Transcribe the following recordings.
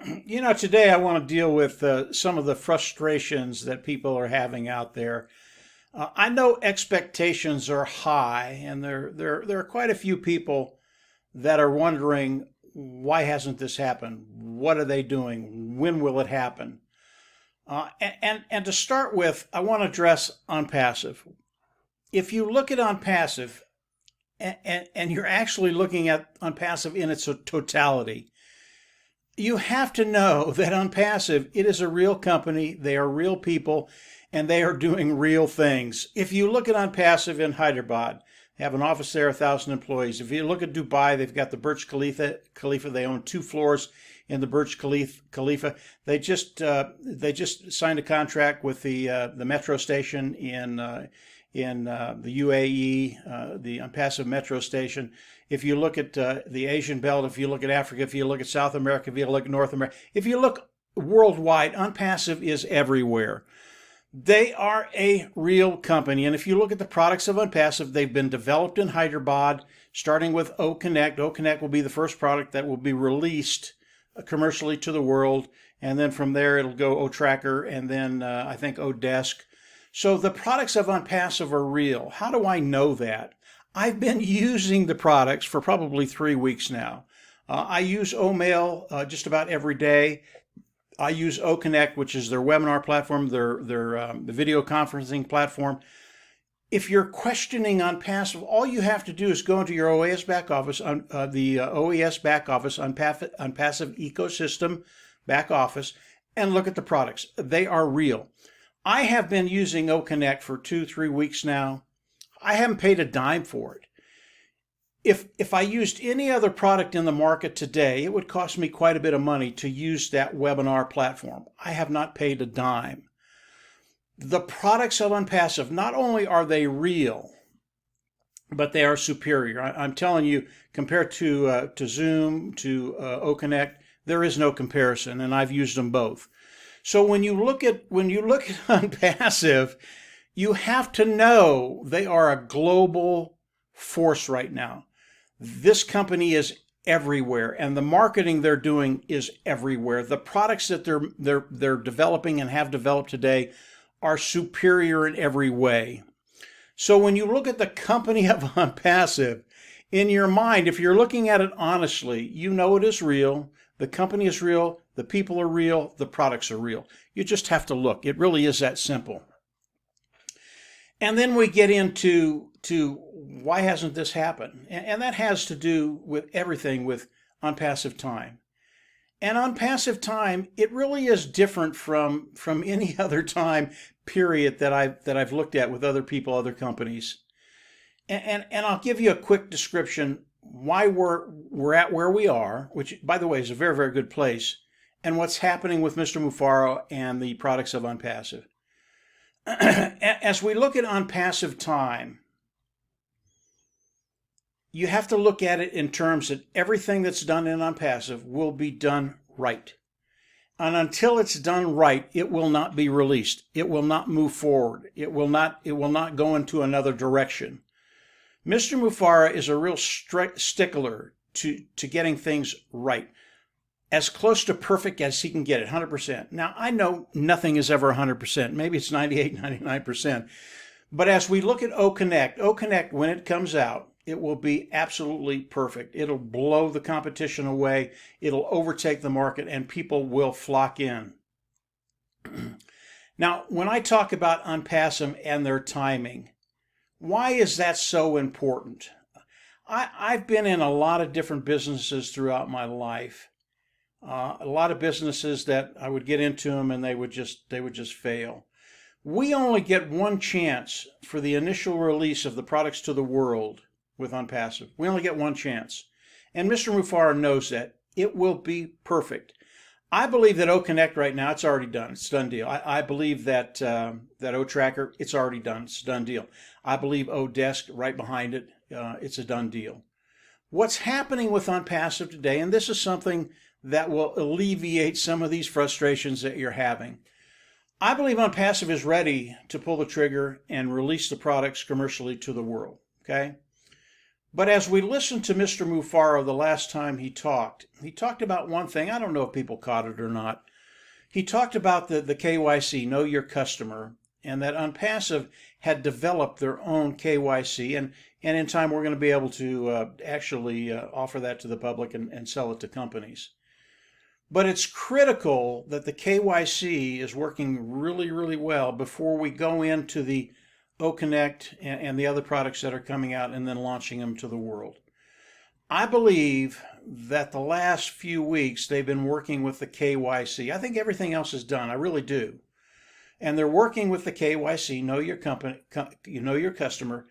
You know, today I want to deal with some of the frustrations that people are having out there. I know expectations are high, and there are quite a few people that are wondering, why hasn't this happened? What are they doing? When will it happen? And to start with, I want to address Onpassive. If you look at Onpassive, and you're actually looking at Onpassive in its totality, you have to know that Onpassive, it is a real company, they are real people, and they are doing real things. If you look at Onpassive in Hyderabad, they have an office there, 1,000 employees. If you look at Dubai, they've got the Burj Khalifa. They own 2 floors in the Burj Khalifa. They just signed a contract with the metro station in the UAE, the Onpassive metro station. If you look at the Asian belt, if you look at Africa, if you look at South America, if you look at North America, if you look worldwide, Onpassive is everywhere. They are a real company. And if you look at the products of Onpassive, they've been developed in Hyderabad, starting with OConnect. OConnect will be the first product that will be released commercially to the world. And then from there, it'll go OTracker, and then I think Odesk. So the products of Onpassive are real. How do I know that? I've been using the products for probably 3 weeks now. I use OMail just about every day. I use OConnect, which is their webinar platform, their the video conferencing platform. If you're questioning Onpassive, all you have to do is go into your OAS back office, the OAS back office, Onpassive ecosystem back office, and look at the products. They are real. I have been using OConnect for 2-3 weeks now. I haven't paid a dime for it. If I used any other product in the market today, it would cost me quite a bit of money to use that webinar platform. I have not paid a dime. The products of Onpassive, not only are they real, but they are superior. I'm telling you, compared to Zoom, to OConnect, there is no comparison, and I've used them both. So when you look at Onpassive, you have to know they are a global force right now. This company is everywhere, and the marketing they're doing is everywhere. The products that they're developing and have developed today are superior in every way. So when you look at the company of Onpassive, in your mind, if you're looking at it honestly, you know it is real. The company is real. The people are real. The products are real. You just have to look. It really is that simple. And then we get into why hasn't this happened? And that has to do with everything with Onpassive time. And Onpassive time, it really is different from any other time period that I've looked at with other people, other companies. And I'll give you a quick description why we're at where we are, which by the way is a very, very good place, and what's happening with Mr. Mufareh and the products of Onpassive. As we look at Onpassive time, you have to look at it in terms that everything that's done in Onpassive will be done right. And until it's done right, it will not be released. It will not move forward. It will not go into another direction. Mr. Mufareh is a real stickler to getting things right, as close to perfect as he can get it, 100%. Now, I know nothing is ever 100%. Maybe it's 98, 99%. But as we look at OConnect, when it comes out, it will be absolutely perfect. It'll blow the competition away. It'll overtake the market, and people will flock in. Now, when I talk about Onpassive and their timing, why is that so important? I've been in a lot of different businesses throughout my life. A lot of businesses that I would get into them and they would just fail. We only get one chance for the initial release of the products to the world with Onpassive. We only get one chance. And Mr. Mufareh knows that. It will be perfect. I believe that OConnect right now, it's already done. It's a done deal. I believe that OTracker, it's already done. It's a done deal. I believe Odesk right behind it, it's a done deal. What's happening with Onpassive today, and this is something that will alleviate some of these frustrations that you're having. I believe Onpassive is ready to pull the trigger and release the products commercially to the world, okay? But as we listened to Mr. Mufareh the last time he talked about one thing. I don't know if people caught it or not. He talked about the KYC, know your customer, and that Onpassive had developed their own KYC, and in time we're going to be able to actually offer that to the public and sell it to companies. But it's critical that the KYC is working really, really well before we go into the OConnect and the other products that are coming out and then launching them to the world. I believe that the last few weeks they've been working with the KYC. I think everything else is done. I really do. And they're working with the KYC, know your company, you know your customer,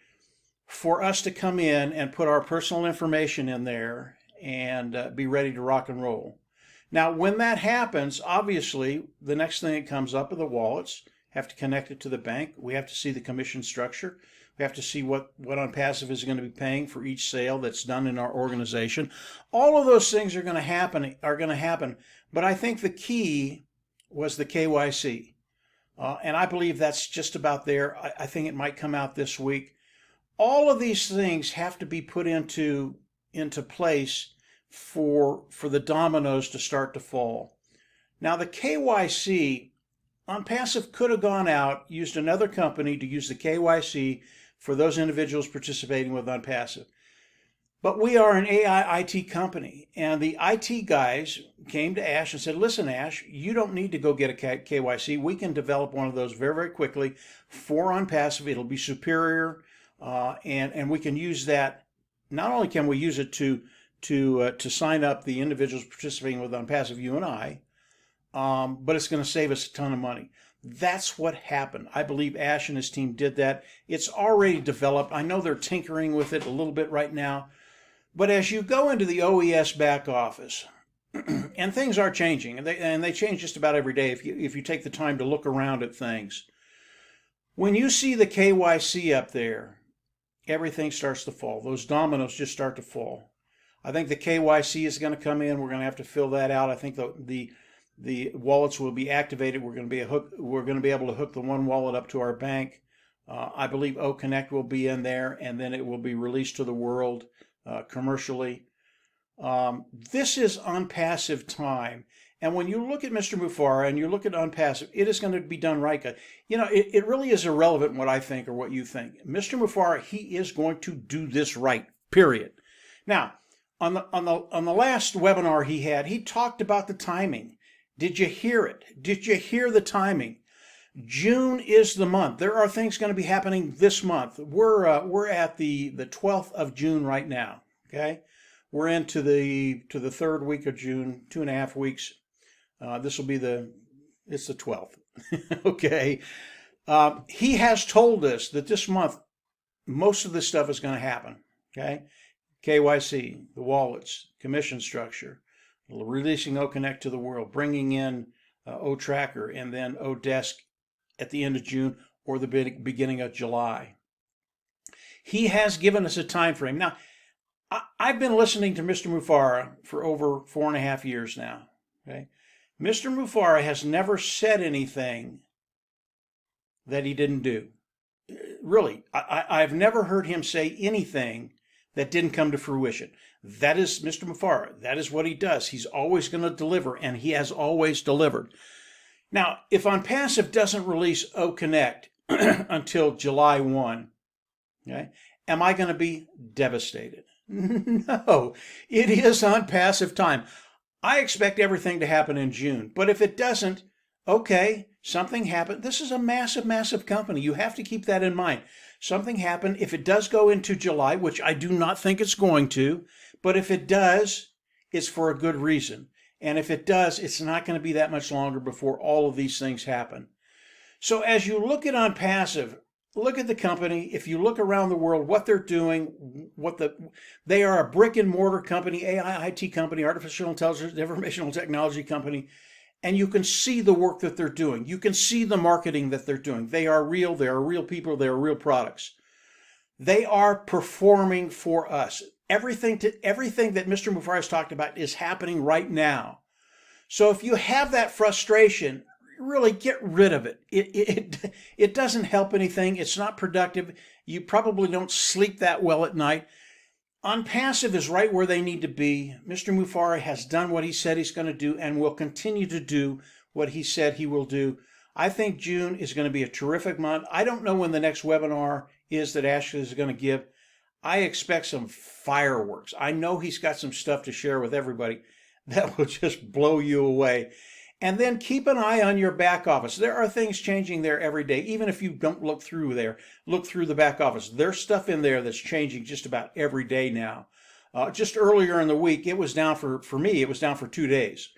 for us to come in and put our personal information in there and be ready to rock and roll. Now, when that happens, obviously, the next thing that comes up are the wallets. Have to connect it to the bank. We have to see the commission structure. We have to see what Onpassive is going to be paying for each sale that's done in our organization. All of those things are going to happen. But I think the key was the KYC. And I believe that's just about there. I think it might come out this week. All of these things have to be put into place for the dominoes to start to fall. Now the KYC, Onpassive could have gone out, used another company to use the KYC for those individuals participating with Onpassive. But we are an AI IT company, and the IT guys came to Ash and said, listen, Ash, you don't need to go get a KYC. We can develop one of those very, very quickly for Onpassive. It'll be superior, and we can use that. Not only can we use it to sign up the individuals participating with Onpassive, you and I, but it's going to save us a ton of money. That's what happened. I believe Ash and his team did that. It's already developed. I know they're tinkering with it a little bit right now. But as you go into the OES back office, and things are changing, and they change just about every day if you take the time to look around at things. When you see the KYC up there, everything starts to fall. Those dominoes just start to fall. I think the KYC is going to come in. We're going to have to fill that out. I think the wallets will be activated. We're going to be able to hook the one wallet up to our bank. I believe OConnect will be in there, and then it will be released to the world commercially. This is Onpassive time. And when you look at Mr. Mufareh and you look at Onpassive, it is going to be done right. You know, it really is irrelevant what I think or what you think. Mr. Mufareh, he is going to do this right, period. Now, on the last webinar he talked about the timing. Did you hear it? Did you hear the timing? June is the month. There are things going to be happening this month. We're at the 12th of June right now. Okay, we're into the third week of June, 2.5 weeks. This will be it's the 12th. Okay, he has told us that this month most of this stuff is going to happen. Okay, KYC, the wallets, commission structure, releasing OConnect to the world, bringing in OTracker, and then Odesk at the end of June or the beginning of July. He has given us a time frame. Now, I've been listening to Mr. Mufareh for over 4.5 years now. Okay, Mr. Mufareh has never said anything that he didn't do. Really, I've never heard him say anything that didn't come to fruition. That is Mr. Mufareh. That is what he does. He's always going to deliver, and he has always delivered. Now, if Onpassive doesn't release OConnect until July 1, okay, am I going to be devastated? No, it is Onpassive time. I expect everything to happen in June, but if it doesn't, okay, something happened. This is a massive, massive company. You have to keep that in mind. Something happened. If it does go into July, which I do not think it's going to, but if it does, it's for a good reason. And if it does, it's not going to be that much longer before all of these things happen. So as you look at Onpassive, look at the company. If you look around the world, what they're doing, they are a brick and mortar company, AI IT company, artificial intelligence, informational technology company, and you can see the work that they're doing. You can see the marketing that they're doing. They are real people, they are real products. They are performing for us. Everything that Mr. Mufareh has talked about is happening right now. So if you have that frustration, really get rid of it. It doesn't help anything. It's not productive. You probably don't sleep that well at night. Onpassive is right where they need to be. Mr. Mufareh has done what he said he's going to do and will continue to do what he said he will do. I think June is going to be a terrific month. I don't know when the next webinar is that Ashley is going to give. I expect some fireworks. I know he's got some stuff to share with everybody that will just blow you away. And then keep an eye on your back office. There are things changing there every day. Even if you don't look through there, look through the back office. There's stuff in there that's changing just about every day now. Just earlier in the week, it was down for me, it was down for 2 days.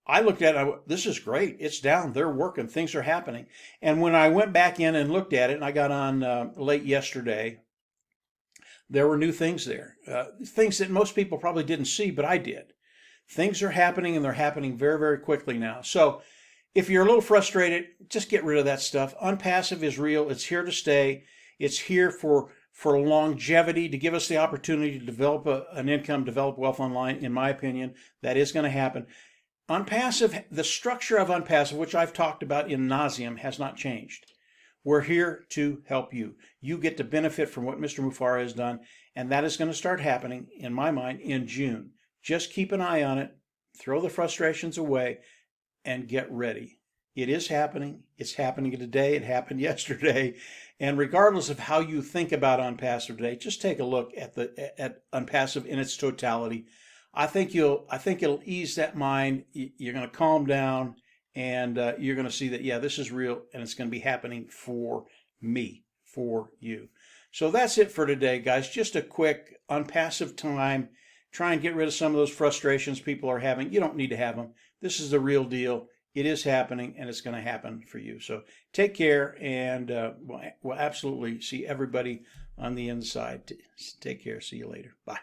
I looked at it, this is great. It's down, they're working, things are happening. And when I went back in and looked at it, and I got on late yesterday, there were new things there. Things that most people probably didn't see, but I did. Things are happening, and they're happening very, very quickly now. So if you're a little frustrated, just get rid of that stuff. Onpassive is real. It's here to stay. It's here for longevity, to give us the opportunity to develop an income, develop wealth online. In my opinion, that is going to happen. Onpassive, the structure of Onpassive, which I've talked about in nauseam, has not changed. We're here to help you. You get to benefit from what Mr. Mufareh has done, and that is going to start happening, in my mind, in June. Just keep an eye on it, throw the frustrations away, and get ready. It is happening. It's happening today. It happened yesterday. And regardless of how you think about Onpassive today, just take a look at Onpassive in its totality. I think it'll ease that mind. You're going to calm down, and you're going to see that, yeah, this is real, and it's going to be happening for me, for you. So that's it for today, guys. Just a quick Onpassive time. Try and get rid of some of those frustrations people are having. You don't need to have them. This is the real deal. It is happening, and it's going to happen for you. So take care, and we'll absolutely see everybody on the inside. Take care. See you later. Bye.